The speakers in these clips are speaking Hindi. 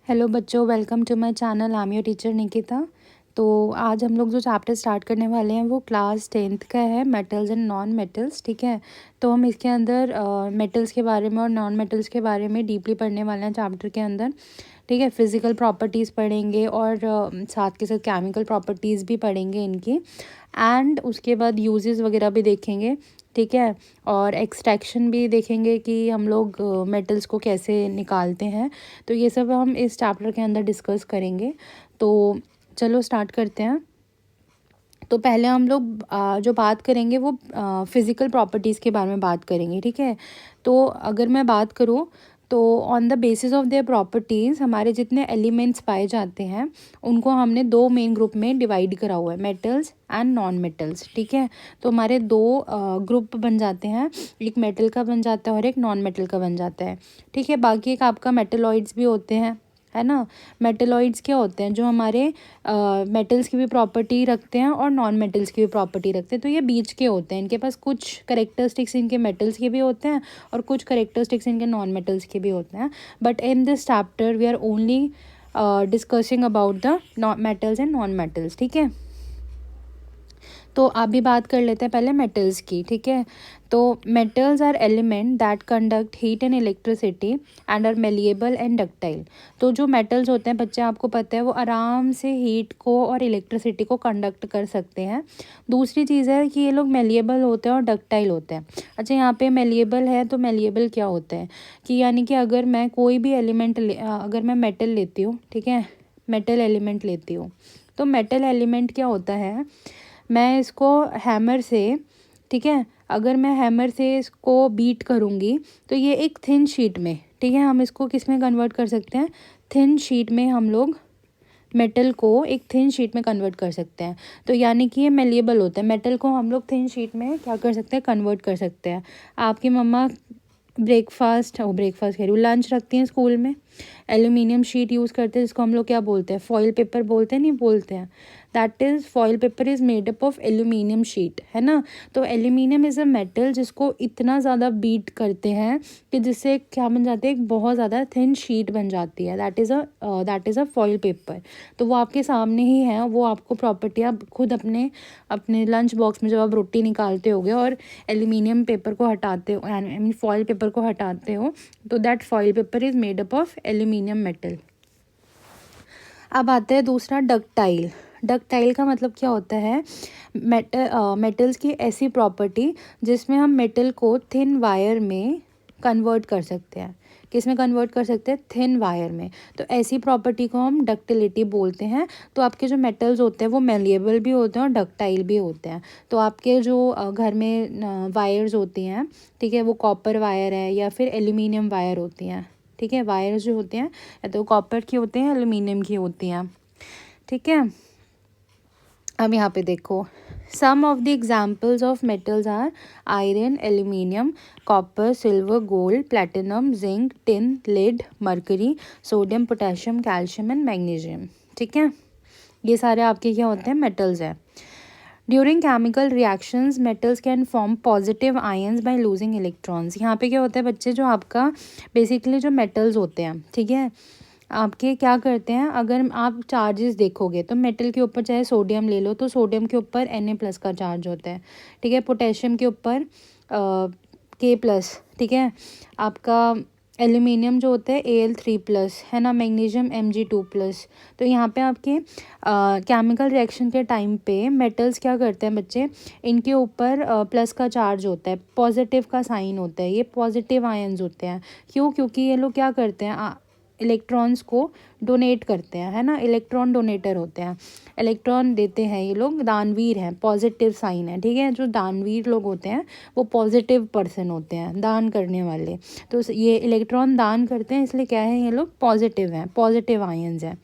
हेलो बच्चों, welcome to my channel. I am your teacher Nikita. तो आज हम लोग जो चैप्टर स्टार्ट करने वाले हैं वो क्लास 10th का है, मेटल्स एंड नॉन मेटल्स। ठीक है, तो हम इसके अंदर मेटल्स के बारे में और नॉन मेटल्स के बारे में डीपली पढ़ने वाले हैं चैप्टर के अंदर। ठीक है, फिज़िकल प्रॉपर्टीज़ पढ़ेंगे और साथ के साथ केमिकल प्रॉपर्टीज़ भी पढ़ेंगे इनकी, एंड उसके बाद यूजेस वगैरह भी देखेंगे। ठीक है, और एक्सट्रैक्शन भी देखेंगे कि हम लोग मेटल्स को कैसे निकालते हैं। तो ये सब हम इस चैप्टर के अंदर डिस्कस करेंगे। तो चलो स्टार्ट करते हैं। तो पहले हम लोग जो बात करेंगे वो फिज़िकल प्रॉपर्टीज़ के बारे में बात करेंगे। ठीक है, तो अगर मैं बात करूँ तो on the basis of their properties हमारे जितने एलिमेंट्स पाए जाते हैं उनको हमने दो मेन ग्रुप में डिवाइड करा हुआ है, मेटल्स एंड नॉन मेटल्स। ठीक है, तो हमारे दो ग्रुप बन जाते हैं, एक मेटल का बन जाता है और एक नॉन मेटल का बन जाता है। ठीक है, बाकी एक आपका मेटलॉइड्स भी होते हैं, है ना। मेटलॉइड्स क्या होते हैं, जो हमारे मेटल्स की भी प्रॉपर्टी रखते हैं और नॉन मेटल्स की भी प्रॉपर्टी रखते हैं। तो ये बीच के होते हैं, इनके पास कुछ करेक्टरिस्टिक्स इनके मेटल्स के भी होते हैं और कुछ करेक्टरिस्टिक्स इनके नॉन मेटल्स के भी होते हैं। But in this chapter we are only discussing about the metals and non metals. ठीक है, तो आप भी बात कर लेते हैं पहले मेटल्स की। ठीक है, तो metals are element that conduct heat and electricity and are malleable and ductile. तो जो मेटल्स होते हैं बच्चे, आपको पता है, वो आराम से हीट को और इलेक्ट्रिसिटी को कंडक्ट कर सकते हैं। दूसरी चीज़ है कि ये लोग मेलिएबल होते हैं और डक्टाइल होते हैं। अच्छा, यहाँ पे मेलिएबल है तो मेलिएबल क्या होता है कि यानी कि अगर मैं कोई भी एलिमेंट अगर मैं मेटल लेती हूँ, ठीक है, मेटल एलिमेंट लेती हूँ, तो मेटल एलिमेंट क्या होता है, मैं इसको हैमर से, ठीक है, अगर मैं हैमर से इसको बीट करूँगी तो ये एक थिन शीट में, ठीक है, हम इसको किस में कन्वर्ट कर सकते हैं, थिन शीट में हम लोग मेटल को एक थिन शीट में कन्वर्ट कर सकते हैं। तो यानी कि ये मेलिएबल होता है, मेटल को हम लोग थिन शीट में क्या कर सकते हैं, कन्वर्ट कर सकते हैं। आपकी मम्मा ब्रेकफास्ट कह रही हूँ, लंच रखती हैं स्कूल में, एल्यूमिनियम शीट यूज़ करते हैं, जिसको हम लोग क्या बोलते हैं, फॉइल पेपर बोलते हैं, नहीं बोलते हैं, that is foil paper is made up of aluminium sheet, है ना। तो एल्यूमिनियम इज़ अ मेटल जिसको इतना ज़्यादा बीट करते हैं कि जिससे क्या बन जाती है, एक बहुत ज़्यादा थिन शीट बन जाती है, that is a foil paper. तो वो आपके सामने ही है, वो आपको प्रॉपर्टी आप खुद अपने अपने लंच बॉक्स में जब आप रोटी निकालते होगे और एल्यूमिनियम पेपर को हटाते हो, आई मीन फॉइल पेपर को हटाते हो, तो that foil paper is made up of aluminium metal. अब आता है दूसरा, डक्टाइल। डक्टाइल का मतलब क्या होता है, मेटल्स की ऐसी प्रॉपर्टी जिसमें हम मेटल को थिन वायर में कन्वर्ट कर सकते हैं। किस में कन्वर्ट कर सकते हैं, थिन वायर में। तो ऐसी प्रॉपर्टी को हम डक्टिलिटी बोलते हैं। तो आपके जो मेटल्स होते हैं वो मेलिएबल भी होते हैं और डक्टाइल भी होते हैं। तो आपके जो घर में वायर्स होती हैं, ठीक है, वो कॉपर वायर है या फिर एल्यूमिनियम वायर होती हैं। ठीक है, वायर्स जो होते हैं या तो कॉपर की होती हैं, एल्यूमिनियम की होती हैं। ठीक है, अब यहाँ पे देखो, some of the examples of metals are iron, aluminium, copper, silver, gold, platinum, zinc, tin, lead, mercury, sodium, potassium, calcium and magnesium. ठीक है, ये सारे आपके क्या होते हैं, मेटल्स हैं। During chemical reactions metals can form positive ions by losing electrons. यहाँ पे क्या होता है बच्चे, जो आपका बेसिकली जो मेटल्स होते हैं, ठीक है, आपके क्या करते हैं, अगर आप चार्जेस देखोगे तो मेटल के ऊपर चाहे सोडियम ले लो तो सोडियम के ऊपर Na+ का चार्ज होता है। ठीक है, पोटेशियम के ऊपर K+, ठीक है, आपका एल्यूमिनियम जो होता है Al3+, है ना, मैग्नीशियम Mg2+। तो यहाँ पे आपके केमिकल रिएक्शन के टाइम पे मेटल्स क्या करते हैं बच्चे, इनके ऊपर प्लस का चार्ज होता है, पॉजिटिव का साइन होता है, ये पॉजिटिव आयंस होते हैं। क्यों, क्योंकि ये लोग क्या करते हैं, इलेक्ट्रॉन्स को डोनेट करते हैं, है ना, इलेक्ट्रॉन डोनेटर होते हैं, इलेक्ट्रॉन देते हैं, ये लोग दानवीर हैं, पॉजिटिव साइन है। ठीक है, जो दानवीर लोग होते हैं वो पॉजिटिव पर्सन होते हैं, दान करने वाले। तो ये इलेक्ट्रॉन दान करते हैं, इसलिए क्या है, ये लोग पॉजिटिव हैं, पॉजिटिव आयंस हैं।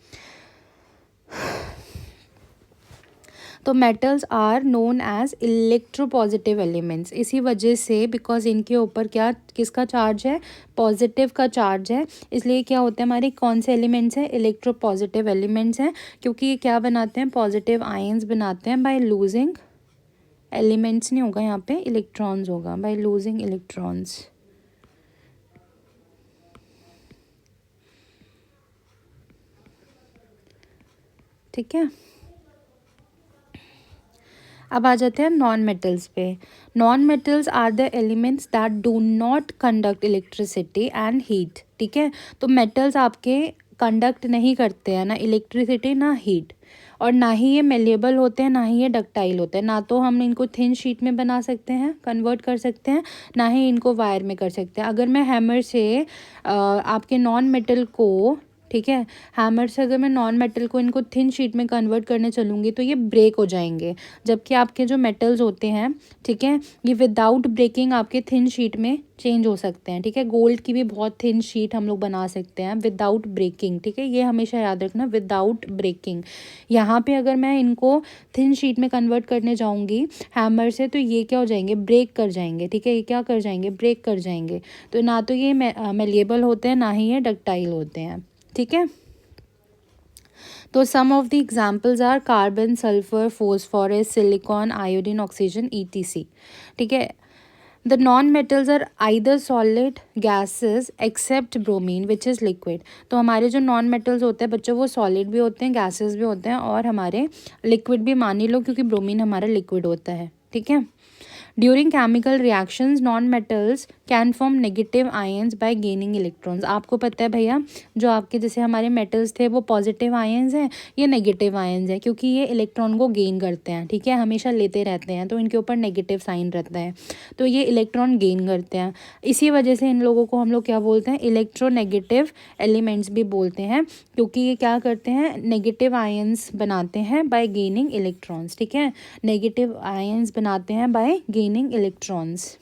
तो metals are known as electropositive elements, इसी वजह से, बिकॉज इनके ऊपर क्या, किसका चार्ज है, पॉजिटिव का चार्ज है, इसलिए क्या होते हैं हमारे, कौन से एलिमेंट्स हैं, इलेक्ट्रोपॉजिटिव एलिमेंट्स हैं, क्योंकि ये क्या बनाते हैं, पॉजिटिव आयंस बनाते हैं बाय लूजिंग, एलिमेंट्स नहीं होगा यहाँ पे, इलेक्ट्रॉन्स होगा, बाय लूजिंग इलेक्ट्रॉन्स। ठीक है। अब आ जाते हैं नॉन मेटल्स पे। Non metals are the elements that do not conduct electricity and heat. ठीक है, तो मेटल्स आपके कंडक्ट नहीं करते हैं ना इलेक्ट्रिसिटी ना हीट, और ना ही ये मेलेबल होते हैं ना ही ये डक्टाइल होते हैं। ना तो हम इनको थिन शीट में बना सकते हैं, कन्वर्ट कर सकते हैं, ना ही इनको वायर में कर सकते हैं। अगर मैं हैमर से आपके नॉन मेटल को, ठीक है, हैमर से अगर मैं नॉन मेटल को इनको थिन शीट में कन्वर्ट करने चलूँगी तो ये ब्रेक हो जाएंगे, जबकि आपके जो मेटल्स होते हैं, ठीक है, ये विदाउट ब्रेकिंग आपके थिन शीट में चेंज हो सकते हैं। ठीक है, गोल्ड की भी बहुत थिन शीट हम लोग बना सकते हैं विदाउट ब्रेकिंग। ठीक है, ये हमेशा याद रखना, विदाउट ब्रेकिंग। यहाँ पे अगर मैं इनको थिन शीट में कन्वर्ट करने जाऊँगी हैमर से तो ये क्या हो जाएंगे, ब्रेक कर जाएंगे। ठीक है, ये क्या कर जाएंगे, ब्रेक कर जाएंगे। तो ना तो ये मेलिएबल होते हैं ना ही ये डक्टाइल होते हैं। ठीक है, तो some of the examples are carbon, sulphur, phosphorus, silicon, iodine, oxygen, ETC। ठीक है, the non metals are either solid gases except bromine which is liquid. तो हमारे जो नॉन मेटल्स होते हैं बच्चों, वो सॉलिड भी होते हैं, गैसेस भी होते हैं, और हमारे लिक्विड भी मान ही लो, क्योंकि ब्रोमीन हमारा लिक्विड होता है। ठीक है, during chemical reactions non metals can form negative ions bye gaining electrons. आपको पता है भैया, जो आपके जैसे हमारे मेटल्स थे वो पॉजिटिव आयंस हैं, ये नेगेटिव आयंस हैं, क्योंकि ये इलेक्ट्रॉन को गेन करते हैं। ठीक है, हमेशा लेते रहते हैं, तो इनके ऊपर नेगेटिव साइन रहता है, तो ये इलेक्ट्रॉन गेन करते हैं। इसी वजह से इन लोगों को हम लोग क्या बोलते हैं, इलेक्ट्रोनेगेटिव एलिमेंट्स भी बोलते हैं, क्योंकि ये क्या करते हैं, नेगेटिव आयंस बनाते हैं बाय गेनिंग इलेक्ट्रॉन्स। ठीक है, नेगेटिव आयंस बनाते हैं बाय गेनिंग इलेक्ट्रॉन्स।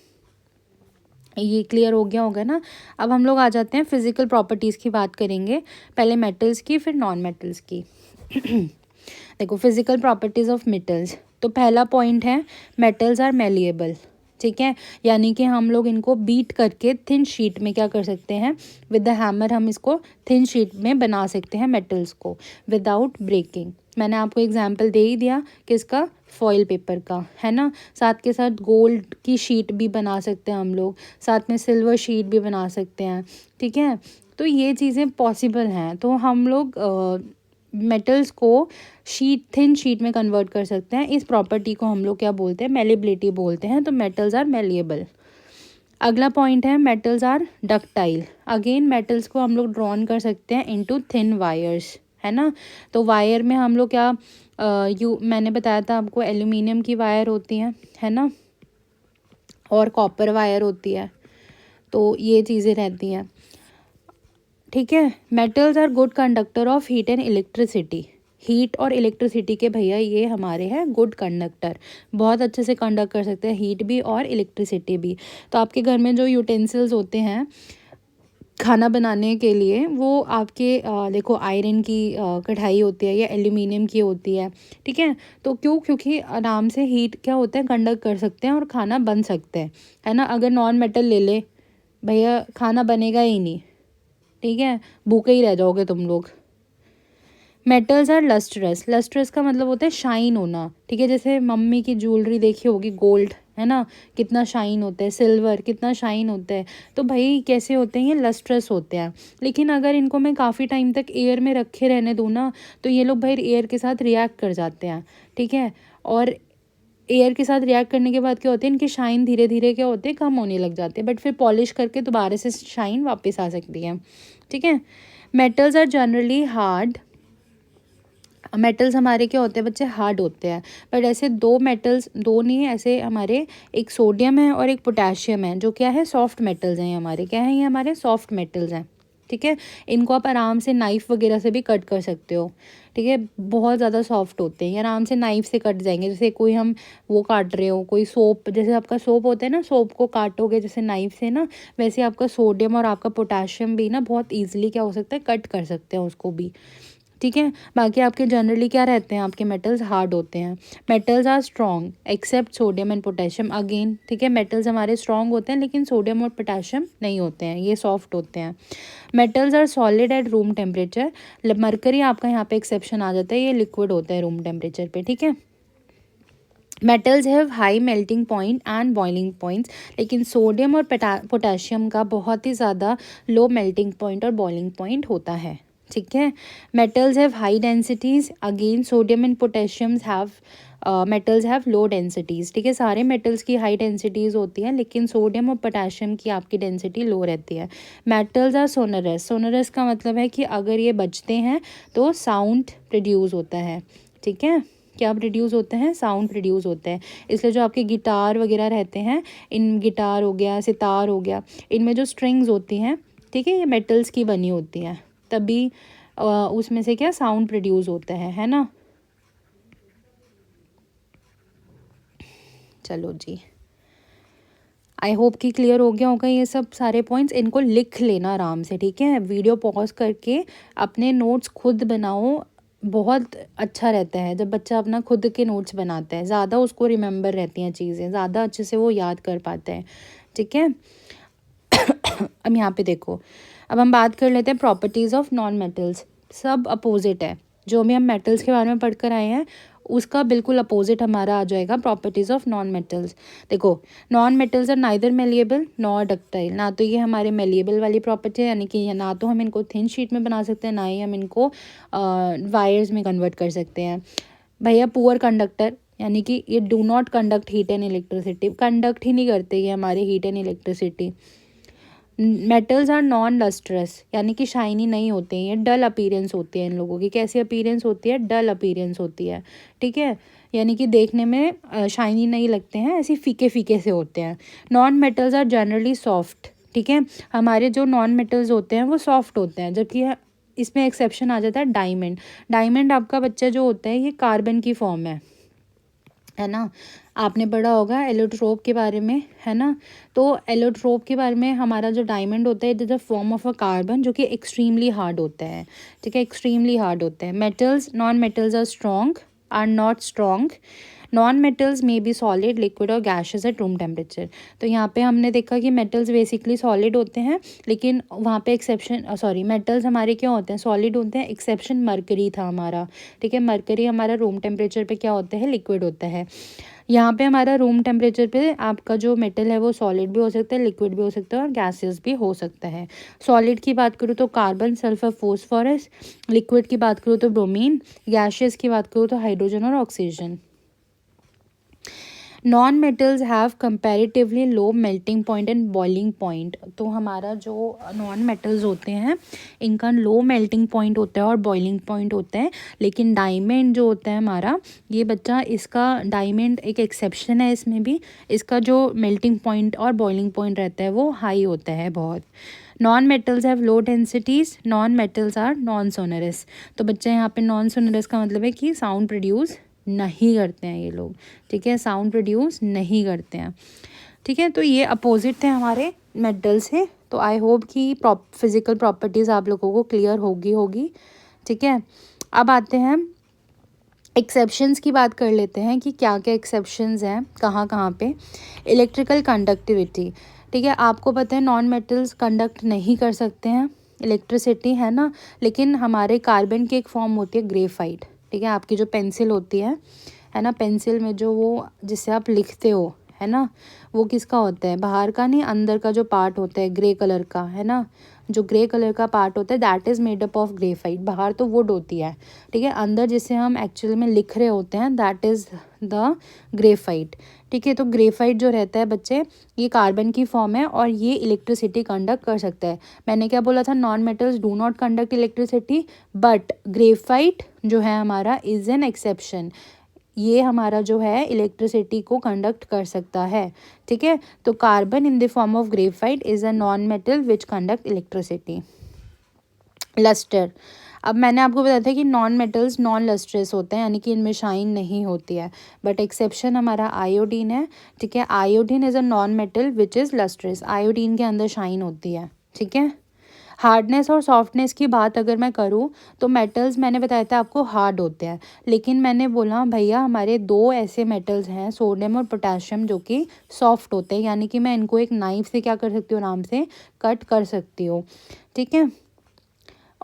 ये क्लियर हो गया होगा ना। अब हम लोग आ जाते हैं फिजिकल प्रॉपर्टीज़ की बात करेंगे, पहले मेटल्स की फिर नॉन मेटल्स की। देखो, फिजिकल प्रॉपर्टीज़ ऑफ मेटल्स, तो पहला पॉइंट है मेटल्स आर मेलिएबल। ठीक है, यानी कि हम लोग इनको बीट करके थिन शीट में क्या कर सकते हैं, विद द हैमर हम इसको थिन शीट में बना सकते हैं मेटल्स को विदाउट ब्रेकिंग। मैंने आपको एग्जांपल दे ही दिया किसका, फॉइल पेपर का, है ना। साथ के साथ गोल्ड की शीट भी बना सकते हैं हम लोग, साथ में सिल्वर शीट भी बना सकते हैं। ठीक है, तो ये चीज़ें पॉसिबल हैं, तो हम लोग मेटल्स को थिन शीट में कन्वर्ट कर सकते हैं। इस प्रॉपर्टी को हम लोग क्या बोलते हैं, मेलिबिलिटी बोलते हैं। तो मेटल्स आर मेलिएबल। अगला पॉइंट है metals are ductile. Again metals को हम लोग ड्रॉन कर सकते हैं इनटू थिन वायर्स, है ना। तो वायर में हम लोग क्या मैंने बताया था आपको, एल्यूमिनियम की वायर होती है ना, और कॉपर वायर होती है, तो ये चीज़ें रहती हैं। ठीक है, metals are good conductor of heat and electricity. Heat और इलेक्ट्रिसिटी के भैया ये हमारे हैं गुड कंडक्टर, बहुत अच्छे से कंडक्ट कर सकते हैं हीट भी और इलेक्ट्रिसिटी भी। तो आपके घर में जो यूटेंसिल्स होते हैं खाना बनाने के लिए, वो आपके देखो आयरन की कढ़ाई होती है या एल्यूमिनियम की होती है। ठीक है, तो क्योंकि आराम से हीट क्या होता है, कंडक्ट कर सकते हैं और खाना बन सकते हैं, है ना। अगर नॉन मेटल ले ले भैया, खाना बनेगा ही नहीं। ठीक है, भूखे ही रह जाओगे तुम लोग। Metals are lustrous. लस्ट्रस का मतलब होता है शाइन होना। ठीक है, जैसे मम्मी की ज्वेलरी देखी होगी, गोल्ड, है ना, कितना शाइन होता है, सिल्वर कितना शाइन होता है। तो भाई कैसे होते हैं, ये लस्ट्रस होते हैं। लेकिन अगर इनको मैं काफ़ी टाइम तक एयर में रखे रहने दूँ ना, तो ये लोग भाई एयर के साथ रिएक्ट कर जाते हैं। ठीक है, और एयर के साथ रिएक्ट करने के बाद क्या होते हैं, इनकी शाइन धीरे धीरे क्या होते हैं, कम होने लग जाते हैं, बट फिर पॉलिश करके दोबारा से शाइन वापस आ सकती है। ठीक है, metals are generally hard. Metals हमारे क्या होते हैं बच्चे, हार्ड होते हैं। बट ऐसे दो मेटल्स, दो नहीं है ऐसे हमारे, एक सोडियम है और एक पोटेशियम है, जो क्या है, सॉफ्ट मेटल्स हैं हमारे। क्या है, ये हमारे सॉफ्ट मेटल्स हैं। ठीक है, इनको आप आराम से नाइफ़ वगैरह से भी कट कर सकते हो। ठीक है, बहुत ज़्यादा सॉफ्ट होते हैं, ये आराम से नाइफ़ से कट जाएंगे। जैसे कोई हम वो काट रहे हो, कोई सोप, जैसे आपका सोप होता है ना, सोप को काटोगे जैसे नाइफ़ से ना, वैसे आपका सोडियम और आपका पोटेशियम भी ना बहुत ईजिली क्या हो सकता है, कट कर सकते हैं उसको भी। ठीक है, बाकी आपके जनरली क्या रहते हैं, आपके मेटल्स हार्ड होते हैं। Metals are strong except sodium and potassium. Again ठीक है, मेटल्स हमारे स्ट्रॉन्ग होते हैं, लेकिन सोडियम और पोटेशियम नहीं होते हैं, ये सॉफ्ट होते हैं। Metals are solid at room temperature. Mercury आपका यहाँ पे एक्सेप्शन आ जाता है, ये लिक्विड होता है रूम टेम्परेचर पे। ठीक है, metals have high melting point and boiling points, लेकिन सोडियम और पोटेशियम का बहुत ही ज़्यादा लो मेल्टिंग पॉइंट और बॉइलिंग पॉइंट होता है। ठीक है। Metals have high densities, again sodium and potassiums have metals have low densities. ठीक है, सारे मेटल्स की हाई डेंसिटीज़ होती हैं, लेकिन सोडियम और पोटेशियम की आपकी डेंसिटी लो रहती है। Metals are sonorous. सोनरस का मतलब है कि अगर ये बजते हैं तो साउंड प्रोड्यूस होता है। ठीक है, क्या प्रोड्यूस होते हैं? साउंड प्रोड्यूस होते हैं। इसलिए जो आपके गिटार वगैरह रहते हैं, इन गिटार हो गया, सितार हो गया, इनमें जो स्ट्रिंग्स होती हैं, ठीक है, ये मेटल्स की बनी होती हैं, तभी उसमें से क्या साउंड प्रोड्यूस होता है ना। चलो जी, आई होप कि क्लियर हो गया होगा ये सब सारे पॉइंट्स। इनको लिख लेना आराम से, ठीक है। वीडियो पॉज करके अपने नोट्स खुद बनाओ, बहुत अच्छा रहता है जब बच्चा अपना खुद के नोट्स बनाता है, ज़्यादा उसको रिमेंबर रहती हैं चीज़ें, ज़्यादा अच्छे से वो याद कर पाता है। ठीक है। अब यहाँ पे देखो, अब हम बात कर लेते हैं प्रॉपर्टीज़ ऑफ नॉन मेटल्स। सब अपोजिट है, जो भी हम मेटल्स के बारे में पढ़ कर आए हैं उसका बिल्कुल अपोजिट हमारा आ जाएगा प्रॉपर्टीज़ ऑफ नॉन मेटल्स। देखो, non metals are neither malleable nor ductile. ना तो ये हमारे मेलिएबल वाली प्रॉपर्टी है, यानी कि ना तो हम इनको थिन शीट में बना सकते हैं, ना ही हम इनको वायर्स में कन्वर्ट कर सकते हैं। भैया पुअर कंडक्टर, यानी कि ये do not conduct heat and electricity, conduct ही नहीं करते ये हमारे heat and electricity. Metals are non lustrous, यानी कि शाइनी नहीं होते हैं, ये डल अपीयरेंस होती है इन लोगों की। कैसी अपीयरेंस होती है? डल अपीयरेंस होती है। ठीक है, यानी कि देखने में शाइनी नहीं लगते हैं, ऐसे फीके फीके से होते हैं। Non metals are generally soft. ठीक है, हमारे जो नॉन मेटल्स होते हैं वो सॉफ्ट होते हैं, जबकि इसमें एक्सेप्शन आ जाता है डायमंड। डायमंड आपका बच्चा जो होता है ये कार्बन की फॉर्म है ना। आपने पढ़ा होगा एलोट्रोप के बारे में, है ना। तो एलोट्रोप के बारे में, हमारा जो डायमंड होता है it is a form of a carbon, जो कि एक्सट्रीमली हार्ड होता है। ठीक है, एक्सट्रीमली हार्ड होता है। Metals, non metals are strong, are not strong. Non metals में बी सॉलिड, लिक्विड और गैसेस एट रूम टेम्परेचर। तो यहाँ पे हमने देखा कि मेटल्स बेसिकली सॉलिड होते हैं, लेकिन वहाँ पे एक्सेप्शन, सॉरी, मेटल्स हमारे क्या होते हैं? सॉलिड होते हैं। एक्सेप्शन मरकरी था हमारा। ठीक है, मरकरी हमारा रूम टेम्परेचर पे क्या होता है? लिक्विड होता है। यहाँ पे हमारा रूम टेम्परेचर पे आपका जो मेटल है वो सॉलिड भी हो सकता है, लिक्विड भी हो सकता है और गैसेस भी हो सकता है। सॉलिड की बात करूँ तो कार्बन, सल्फर, फॉस्फोरस। लिक्विड की बात करूँ तो ब्रोमीन। गैसेस की बात करूँ तो हाइड्रोजन और oxygen. Non metals have comparatively low melting point and boiling point. तो हमारा जो नॉन मेटल्स होते हैं इनका लो मेल्टिंग पॉइंट होता है और बॉइलिंग पॉइंट होता है, लेकिन डायमंड जो होता है हमारा, ये बच्चा, इसका डायमंड एक एक्सेप्शन है, इसमें भी इसका जो मेल्टिंग पॉइंट और बॉइलिंग पॉइंट रहता है वो हाई होता है बहुत। Non metals have low densities, non metals are non sonorous. तो बच्चा यहाँ पे नॉन सोनरस का मतलब है कि साउंड प्रोड्यूस नहीं करते हैं ये लोग। ठीक है, साउंड प्रोड्यूस नहीं करते हैं। ठीक है, तो ये अपोजिट थे हमारे मेटल से। तो आई होप कि फिजिकल प्रॉपर्टीज़ आप लोगों को क्लियर होगी। ठीक है, अब आते हैं एक्सेप्शंस की बात कर लेते हैं कि क्या क्या एक्सेप्शंस हैं कहाँ कहाँ पे। इलेक्ट्रिकल कंडक्टिविटी, ठीक है, आपको पता है नॉन मेटल्स कंडक्ट नहीं कर सकते हैं इलेक्ट्रिसिटी, है ना। लेकिन हमारे कार्बन की एक फॉर्म होती है ग्रेफाइट। ठीक है, आपकी जो पेंसिल होती है ना, पेंसिल में जो वो जिससे आप लिखते हो, है ना, वो किसका होता है? बाहर का नहीं, अंदर का जो पार्ट होता है ग्रे कलर का, है ना। जो ग्रे कलर का पार्ट होता है that is made up of graphite. बाहर तो वुड होती है, ठीक है, अंदर जिसे हम एक्चुअल में लिख रहे होते हैं दैट इज़ द ग्रेफाइट। ठीक है, तो ग्रेफाइट जो रहता है बच्चे, ये कार्बन की फॉर्म है और ये इलेक्ट्रिसिटी कंडक्ट कर सकता है। मैंने क्या बोला था? Non metals do not conduct electricity, but graphite जो है हमारा इज़ एन एक्सेप्शन। ये हमारा जो है इलेक्ट्रिसिटी को कंडक्ट कर सकता है। ठीक है, तो carbon in the form of graphite is a non metal which conduct electricity. Lustre, अब मैंने आपको बताया था कि नॉन मेटल्स नॉन लस्ट्रस होते हैं, यानी कि इनमें शाइन नहीं होती है, बट एक्सेप्शन हमारा आयोडीन है। ठीक है, iodine is a non metal which is lustrous. Iodine के अंदर शाइन होती है। ठीक है, हार्डनेस और सॉफ्टनेस की बात अगर मैं करूँ तो मेटल्स मैंने बताया था आपको हार्ड होते हैं, लेकिन मैंने बोला भैया हमारे दो ऐसे मेटल्स हैं सोडियम और पोटेशियम जो कि सॉफ्ट होते हैं, यानी कि मैं इनको एक नाइफ से क्या कर सकती हूँ, आराम से कट कर सकती हूँ। ठीक है,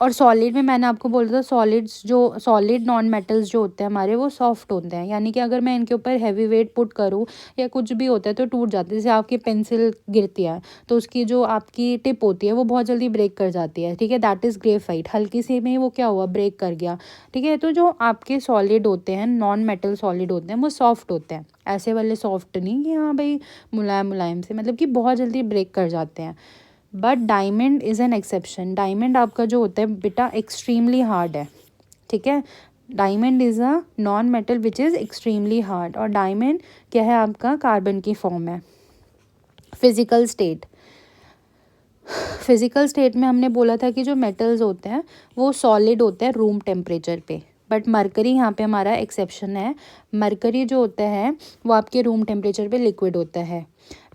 और सॉलिड में मैंने आपको बोला था सॉलिड्स जो सॉलिड नॉन मेटल्स जो होते हैं हमारे वो सॉफ्ट होते हैं, यानी कि अगर मैं इनके ऊपर हैवी वेट पुट करूँ या कुछ भी होता है तो टूट जाते हैं। जैसे आपकी पेंसिल गिरती है तो उसकी जो आपकी टिप होती है वो बहुत जल्दी ब्रेक कर जाती है, ठीक है। दैट इज़ ग्रेफाइट, हल्की सी में ही वो क्या हुआ, ब्रेक कर गया, ठीक है। तो जो आपके सॉलिड होते हैं, नॉन मेटल सॉलिड होते हैं, वो सॉफ्ट होते हैं, ऐसे वाले सॉफ्ट नहीं कि हाँ भाई मुलायम मुलायम से, मतलब कि बहुत जल्दी ब्रेक कर जाते हैं। But diamond is an exception. Diamond आपका जो होता है बेटा एक्सट्रीमली हार्ड है, ठीक है। Diamond is a non metal which is extremely hard, और डायमंड क्या है आपका, कार्बन की फॉर्म है। फिजिकल स्टेट, फिजिकल स्टेट में हमने बोला था कि जो मेटल्स होते हैं वो सॉलिड होते हैं रूम टेम्परेचर पे, बट मरकरी यहाँ पे हमारा एक्सेप्शन है। मरकरी जो होता है वो आपके रूम टेम्परेचर पे लिक्विड होता है।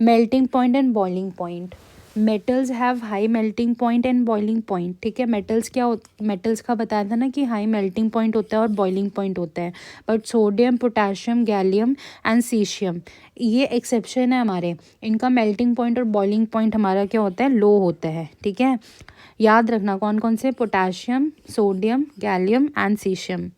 Melting point and boiling point, metals have high melting point and boiling point, ठीक है। मेटल्स क्या मेटल्स का बताया था ना कि हाई मेल्टिंग पॉइंट होता है और बॉइलिंग पॉइंट होता है, but sodium, potassium, gallium and caesium ये एक्सेप्शन है हमारे, इनका मेल्टिंग पॉइंट और बॉइलिंग पॉइंट हमारा क्या होता है, लो होता है, ठीक है। याद रखना कौन कौन से, potassium, sodium, gallium and caesium.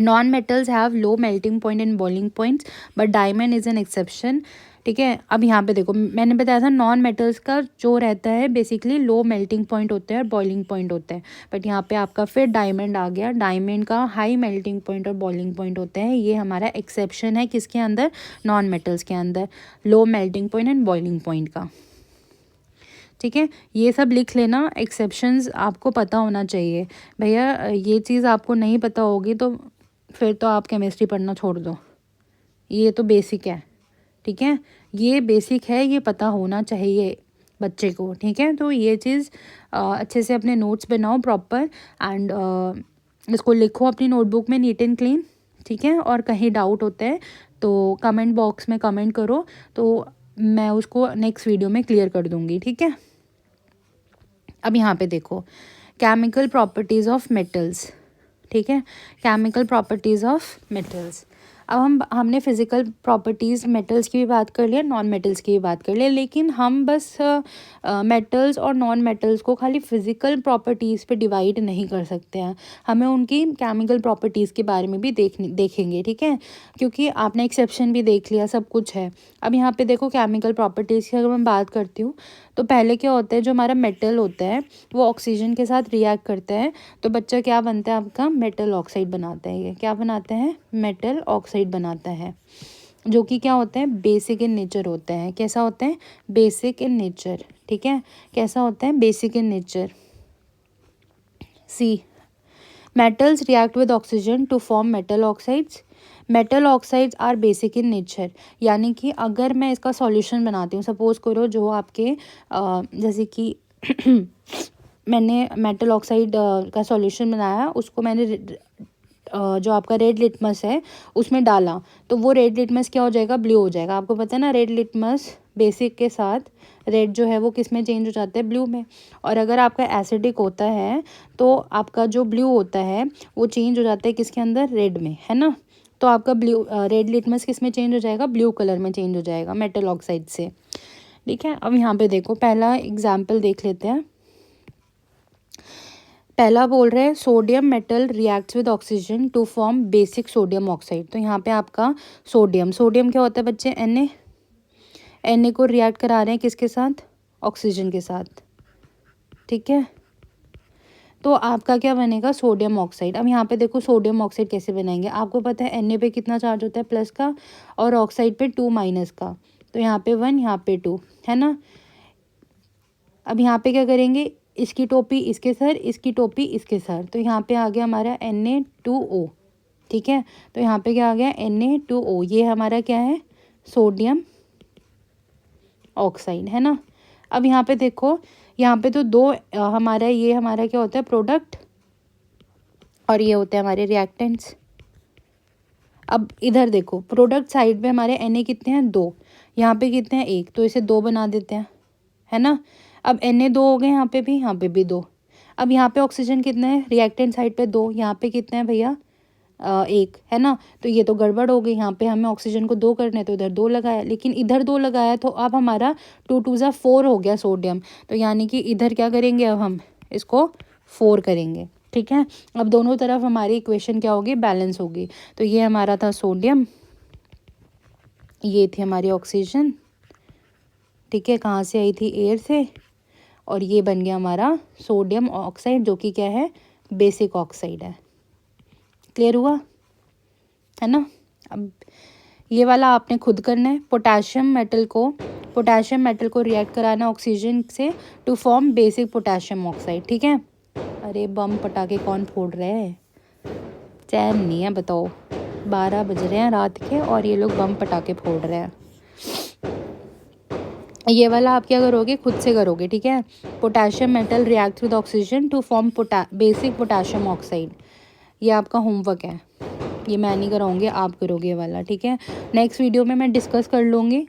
Non metals have low melting point and boiling points, but diamond is an exception, ठीक है। अब यहाँ पे देखो मैंने बताया था नॉन मेटल्स का जो रहता है बेसिकली लो मेल्टिंग पॉइंट होता है और बॉइलिंग पॉइंट होता है, बट यहाँ पे आपका फिर डायमंड आ गया। डायमंड का हाई मेल्टिंग पॉइंट और बॉइलिंग पॉइंट होता है, ये हमारा एक्सेप्शन है किसके अंदर, नॉन मेटल्स के अंदर, low melting point and boiling point का, ठीक है। ये सब लिख लेना, एक्सेप्शंस आपको पता होना चाहिए भैया। ये चीज़ आपको नहीं पता होगी तो फिर तो आप केमिस्ट्री पढ़ना छोड़ दो, ये तो बेसिक है, ठीक है। ये बेसिक है, ये पता होना चाहिए बच्चे को, ठीक है। तो ये चीज़ अच्छे से अपने नोट्स बनाओ प्रॉपर, एंड इसको लिखो अपनी नोटबुक में नीट एंड क्लीन, ठीक है। और कहीं डाउट होता है तो कमेंट बॉक्स में कमेंट करो, तो मैं उसको नेक्स्ट वीडियो में क्लियर कर दूँगी, ठीक है। अब यहाँ पे देखो केमिकल प्रॉपर्टीज़ ऑफ मेटल्स, ठीक है। केमिकल प्रॉपर्टीज़ ऑफ मेटल्स, अब हमने फिज़िकल प्रॉपर्टीज़ मेटल्स की भी बात कर लिया, नॉन मेटल्स की भी बात कर लिया, लेकिन हम बस मेटल्स और नॉन मेटल्स को खाली फिज़िकल प्रॉपर्टीज़ पे डिवाइड नहीं कर सकते हैं, हमें उनकी केमिकल प्रॉपर्टीज़ के बारे में भी देखेंगे, ठीक है। क्योंकि आपने एक्सेप्शन भी देख लिया, सब कुछ है। अब यहाँ पे देखो केमिकल प्रॉपर्टीज़ की अगर मैं बात करती हूँ तो पहले क्या होता है, जो हमारा मेटल होता है वो ऑक्सीजन के साथ रिएक्ट करता है, तो बच्चा क्या बनता है आपका, मेटल ऑक्साइड बनाता है। ये क्या बनाता है, मेटल ऑक्साइड बनाता है, जो कि क्या होता है, बेसिक इन नेचर होता है। कैसा होता है, बेसिक इन नेचर, ठीक है। कैसा होता है, basic in nature. See, metals react with oxygen to form metal oxides. Metal oxides are basic in nature, यानी कि अगर मैं इसका सॉल्यूशन बनाती हूँ, सपोज करो जो आपके जैसे कि मैंने मेटल ऑक्साइड का सॉल्यूशन बनाया, उसको मैंने जो आपका रेड लिटमस है उसमें डाला, तो वो रेड लिटमस क्या हो जाएगा, ब्लू हो जाएगा। आपको पता है ना, रेड लिटमस बेसिक के साथ रेड जो है वो किस में चेंज हो जाता है, ब्लू में। और अगर आपका एसिडिक होता है तो आपका जो ब्लू होता है वो चेंज हो जाता है किसके अंदर, रेड में, है ना। तो आपका ब्लू रेड लिटमस किस में चेंज हो जाएगा, ब्लू कलर में चेंज हो जाएगा मेटल ऑक्साइड से, ठीक है। अब यहाँ पे देखो पहला एग्जाम्पल देख लेते हैं। पहला बोल रहे हैं sodium metal reacts with oxygen to form basic sodium oxide. तो यहाँ पे आपका सोडियम, सोडियम क्या होता है बच्चे, Na को रिएक्ट करा रहे हैं किसके साथ, ऑक्सीजन के साथ, ठीक है। तो आपका क्या बनेगा, सोडियम ऑक्साइड। अब यहाँ पे देखो सोडियम ऑक्साइड कैसे बनाएंगे, आपको पता है Na पे कितना चार्ज होता है, प्लस का, और ऑक्साइड पे 2 माइनस का, तो यहाँ पे 1 यहाँ पे 2, है ना। अब यहाँ पे क्या करेंगे, इसकी टोपी इसके सर, इसकी टोपी इसके सर, तो यहाँ पे आ गया हमारा Na2O, ठीक है। तो यहाँ पे क्या आ गया, Na2O, ये हमारा क्या है, सोडियम ऑक्साइड, है ना। अब यहाँ पे देखो, यहाँ पे तो दो हमारा ये हमारा क्या होता है, प्रोडक्ट, और ये होते हैं हमारे रिएक्टेंट्स। अब इधर देखो प्रोडक्ट साइड में हमारे Na कितने हैं, 2, यहाँ पे कितने हैं, 1, तो इसे 2 बना देते हैं, है ना। अब Na 2 हो गए, यहाँ पे भी 2। अब यहाँ पे ऑक्सीजन कितना है, रिएक्टेंट साइड पे 2, यहाँ पे कितना है भैया, 1, है ना। तो ये तो गड़बड़ हो गई, यहाँ पे हमें ऑक्सीजन को 2 करने, तो इधर 2 लगाया, लेकिन इधर 2 लगाया तो अब हमारा 2 2 ज़ा 4 हो गया सोडियम। तो यानी कि इधर क्या करेंगे, अब हम इसको 4 करेंगे, ठीक है। अब दोनों तरफ हमारी इक्वेशन क्या होगी, बैलेंस होगी। तो ये हमारा था सोडियम, ये थी हमारी ऑक्सीजन, ठीक है, कहाँ से आई थी, एयर से, और ये बन गया हमारा सोडियम ऑक्साइड जो कि क्या है, बेसिक ऑक्साइड है। क्लियर हुआ है ना। अब ये वाला आपने खुद करना है। पोटेशियम मेटल को रिएक्ट कराना ऑक्सीजन से to form basic potassium oxide, ठीक है। अरे बम पटाखे कौन फोड़ रहे हैं, चैन नहीं है, बताओ 12 बज रहे हैं रात के और ये लोग बम पटाखे फोड़ रहे हैं। ये वाला आप क्या करोगे, खुद से करोगे, ठीक है। Potassium metal react with oxygen to form basic potassium oxide, ये आपका होमवर्क है, ये मैं नहीं कराऊंगी, आप करोगे ये वाला, ठीक है। नेक्स्ट वीडियो में मैं डिस्कस कर लूँगी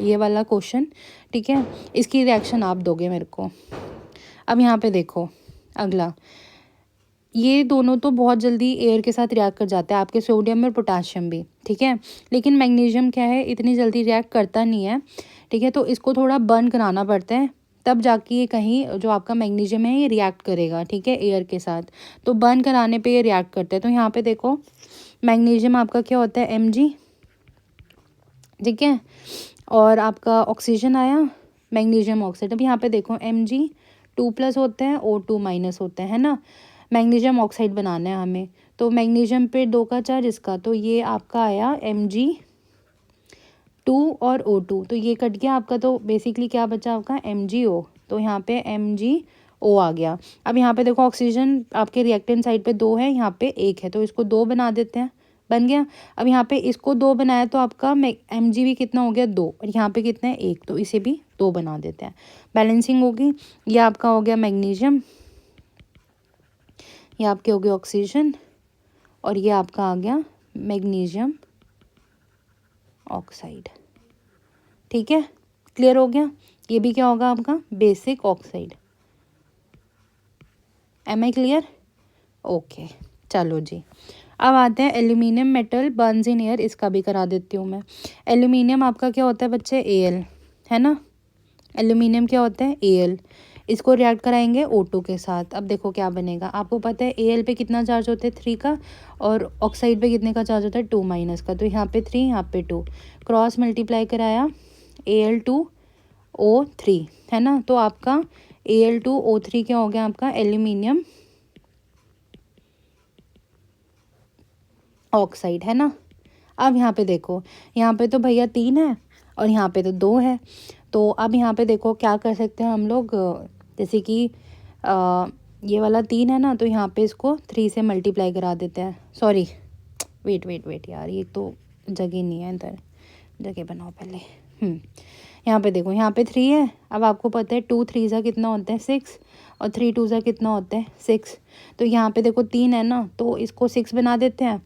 ये वाला क्वेश्चन, ठीक है। इसकी रिएक्शन आप दोगे मेरे को। अब यहाँ पे देखो अगला, ये दोनों तो बहुत जल्दी एयर के साथ रिएक्ट कर जाते हैं, आपके सोडियम और पोटेशियम भी, ठीक है। लेकिन मैग्नीशियम क्या है, इतनी जल्दी रिएक्ट करता नहीं है, ठीक है। तो इसको थोड़ा बर्न कराना पड़ता है, तब जाके ये कहीं जो आपका मैग्नीशियम है ये रिएक्ट करेगा, ठीक है, एयर के साथ। तो बर्न कराने पे ये रिएक्ट करते हैं। तो यहाँ पे देखो मैग्नीशियम आपका क्या होता है, Mg, ठीक है, और आपका ऑक्सीजन आया मैग्नीशियम ऑक्साइड। अब यहाँ पे देखो Mg 2+ होते हैं, O2- होते हैं ना। मैग्नीशियम ऑक्साइड बनाना है हमें, तो मैग्नीशियम पे 2 का चार्ज इसका, तो ये आपका आया Mg2 और O2, तो ये कट गया आपका, तो बेसिकली क्या बचा आपका MgO, तो यहाँ पे MgO आ गया। अब यहाँ पे देखो ऑक्सीजन आपके रिएक्टेंट साइड पे 2 है, यहाँ पे 1 है, तो इसको 2 बना देते हैं, बन गया। अब यहाँ पे इसको 2 बनाया तो आपका Mg भी कितना हो गया, 2, और यहाँ पे कितना है, 1, तो इसे भी 2 बना देते हैं, बैलेंसिंग होगी। ये आपका हो गया मैग्नीशियम, ये आपके हो गए ऑक्सीजन, और ये आपका आ गया मैग्नीशियम ऑक्साइड, ठीक है। क्लियर हो गया। ये भी क्या होगा आपका, basic oxide. Am I clear, okay. चलो जी, अब आते हैं aluminium metal burns in air, इसका भी करा देती हूँ मैं। एल्यूमिनियम आपका क्या होता है बच्चे, Al, है ना। एल्यूमिनियम क्या होता है, Al, इसको रिएक्ट कराएंगे O2 के साथ। अब देखो क्या बनेगा, आपको पता है Al पे कितना चार्ज होता है, 3 का, और ऑक्साइड पे कितने का चार्ज होता है, 2- का। तो यहाँ पे 3, यहाँ पे 2, क्रॉस मल्टीप्लाई कराया Al2O3, है ना। तो आपका Al2O3 क्या हो गया आपका, एल्यूमिनियम ऑक्साइड, है ना। अब यहाँ पे देखो, यहाँ पे तो भैया 3 है और यहाँ पे तो 2 है। तो अब यहाँ पे देखो क्या कर सकते हैं हम लोग, जैसे कि ये वाला 3 है ना, तो यहाँ पे इसको 3 से मल्टीप्लाई करा देते हैं। सॉरी, वेट यार, ये तो जगह नहीं है, इधर जगह बनाओ पहले। यहाँ पे देखो, यहाँ पे 3 है। अब आपको पता है 2 3 सा कितना होता है, 6, और 3 2 सा कितना होता है, 6। तो यहाँ पे देखो 3 है ना, तो इसको 6 बना देते हैं,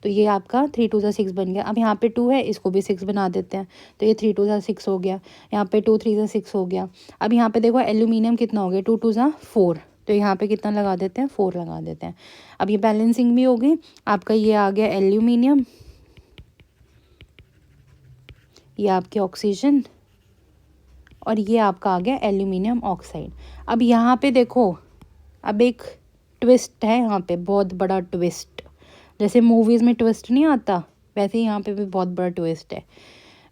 तो ये आपका 3 2 सा 6 बन गया। अब यहाँ पे 2 है, इसको भी 6 बना देते हैं, तो ये 3 2 सा 6 हो गया। यहाँ पे 2 3 सा 6 हो गया। अब यहाँ पे देखो एल्यूमिनियम कितना हो गया, 2 2 सा 4, तो यहाँ पे कितना लगा देते हैं, 4 लगा देते हैं। अब ये बैलेंसिंग भी होगी आपका, ये आ गया एल्यूमिनियम, ये आपके ऑक्सीजन, और ये आपका आ गया एल्यूमिनियम ऑक्साइड। अब यहाँ पे देखो, अब एक ट्विस्ट है यहाँ पे, बहुत बड़ा ट्विस्ट। जैसे मूवीज़ में ट्विस्ट नहीं आता, वैसे ही यहाँ पे भी बहुत बड़ा ट्विस्ट है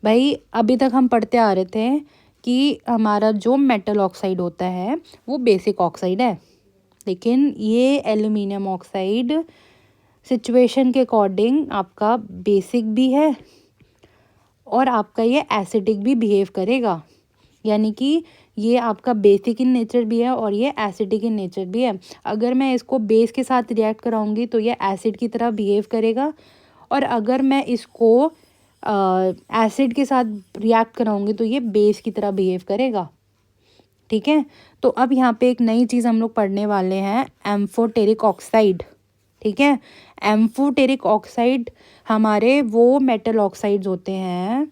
भाई। अभी तक हम पढ़ते आ रहे थे कि हमारा जो मेटल ऑक्साइड होता है वो बेसिक ऑक्साइड है, लेकिन ये एल्यूमिनियम ऑक्साइड सिचुएशन के अकॉर्डिंग आपका बेसिक भी है और आपका ये एसिडिक भी बिहेव करेगा। यानी कि ये आपका बेसिक इन नेचर भी है और ये एसिडिक इन नेचर भी है। अगर मैं इसको बेस के साथ रिएक्ट कराऊंगी तो ये एसिड की तरह बिहेव करेगा, और अगर मैं इसको एसिड के साथ रिएक्ट कराऊंगी तो ये बेस की तरह बिहेव करेगा, ठीक है। तो अब यहाँ पे एक नई चीज़ हम लोग पढ़ने वाले हैं, एम्फोटेरिक ऑक्साइड, ठीक है। एम्फोटेरिक ऑक्साइड हमारे वो मेटल ऑक्साइड्स होते हैं,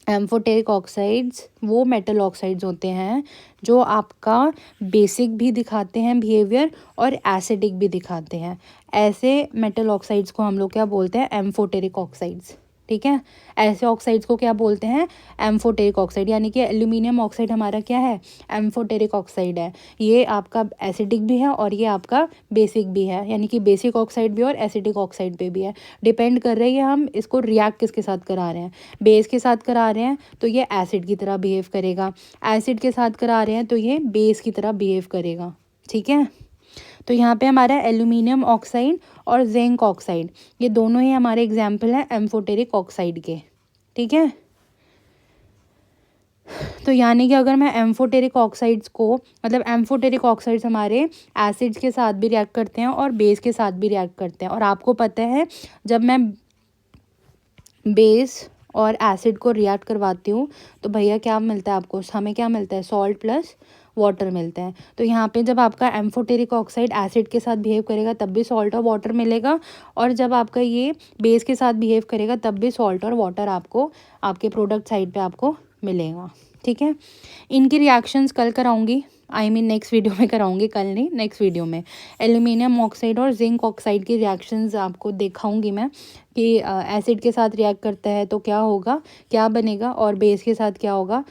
एम्फोटेरिक ऑक्साइड्स वो मेटल ऑक्साइड्स होते हैं जो आपका बेसिक भी दिखाते हैं बिहेवियर और एसिडिक भी दिखाते हैं। ऐसे मेटल ऑक्साइड्स को हम लोग क्या बोलते हैं, एम्फोटेरिक ऑक्साइड्स, ठीक है। ऐसे ऑक्साइड्स को क्या बोलते हैं, एम्फोटेरिक ऑक्साइड, यानी कि एल्यूमिनियम ऑक्साइड हमारा क्या है, एम्फोटेरिक ऑक्साइड है। ये आपका एसिडिक भी है और ये आपका बेसिक भी है, यानी कि बेसिक ऑक्साइड भी और एसिडिक ऑक्साइड पे भी है। डिपेंड कर रही है हम इसको रिएक्ट किसके साथ करा रहे हैं। बेस के साथ करा रहे हैं तो ये एसिड की तरह बिहेव करेगा, एसिड के साथ करा रहे हैं तो ये बेस की तरह बिहेव करेगा, ठीक है। तो यहाँ पे हमारा एल्यूमिनियम ऑक्साइड और जिंक ऑक्साइड, ये दोनों ही हमारे एग्जाम्पल हैं एम्फोटेरिक ऑक्साइड के, ठीक है। तो यानी कि अगर मैं एम्फोटेरिक ऑक्साइड्स को, मतलब एम्फोटेरिक ऑक्साइड्स हमारे एसिड्स के साथ भी रिएक्ट करते हैं और बेस के साथ भी रिएक्ट करते हैं। और आपको पता है जब मैं बेस और एसिड को रिएक्ट करवाती हूँ तो भैया क्या मिलता है आपको, हमें क्या मिलता है, सॉल्ट प्लस वाटर मिलता है। तो यहाँ पे जब आपका एम्फोटेरिक ऑक्साइड एसिड के साथ बिहेव करेगा तब भी सॉल्ट और वाटर मिलेगा, और जब आपका ये बेस के साथ बिहेव करेगा तब भी सॉल्ट और वाटर आपको आपके प्रोडक्ट साइड पे आपको मिलेगा, ठीक है। इनकी रिएक्शंस कल कराऊंगी, नेक्स्ट वीडियो में कराऊंगी, कल नहीं नेक्स्ट वीडियो में। एल्यूमिनियम ऑक्साइड और जिंक ऑक्साइड की रिएक्शंस आपको दिखाऊंगी मैं कि एसिड के साथ रिएक्ट करता है तो क्या होगा, क्या बनेगा, और बेस के साथ क्या होगा,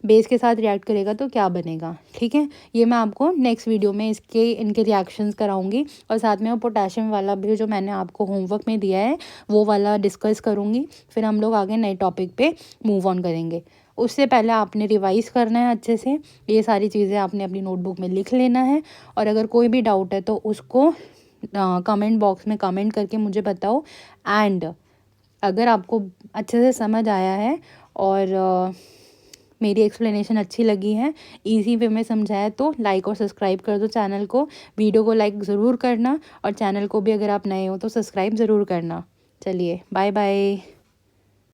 बेस के साथ रिएक्ट करेगा तो क्या बनेगा, ठीक है। ये मैं आपको नेक्स्ट वीडियो में इनके रिएक्शंस कराऊंगी, और साथ में वो पोटेशियम वाला भी जो मैंने आपको होमवर्क में दिया है वो वाला डिस्कस करूँगी। फिर हम लोग आगे नए टॉपिक पे मूव ऑन करेंगे। उससे पहले आपने रिवाइज़ करना है अच्छे से, ये सारी चीज़ें आपने अपनी नोटबुक में लिख लेना है, और अगर कोई भी डाउट है तो उसको कमेंट बॉक्स में कमेंट करके मुझे बताओ। एंड अगर आपको अच्छे से समझ आया है और मेरी एक्सप्लेनेशन अच्छी लगी है, इजी वे में समझाया, तो लाइक और सब्सक्राइब कर दो चैनल को। वीडियो को लाइक ज़रूर करना, और चैनल को भी अगर आप नए हो तो सब्सक्राइब ज़रूर करना। चलिए बाय बाय।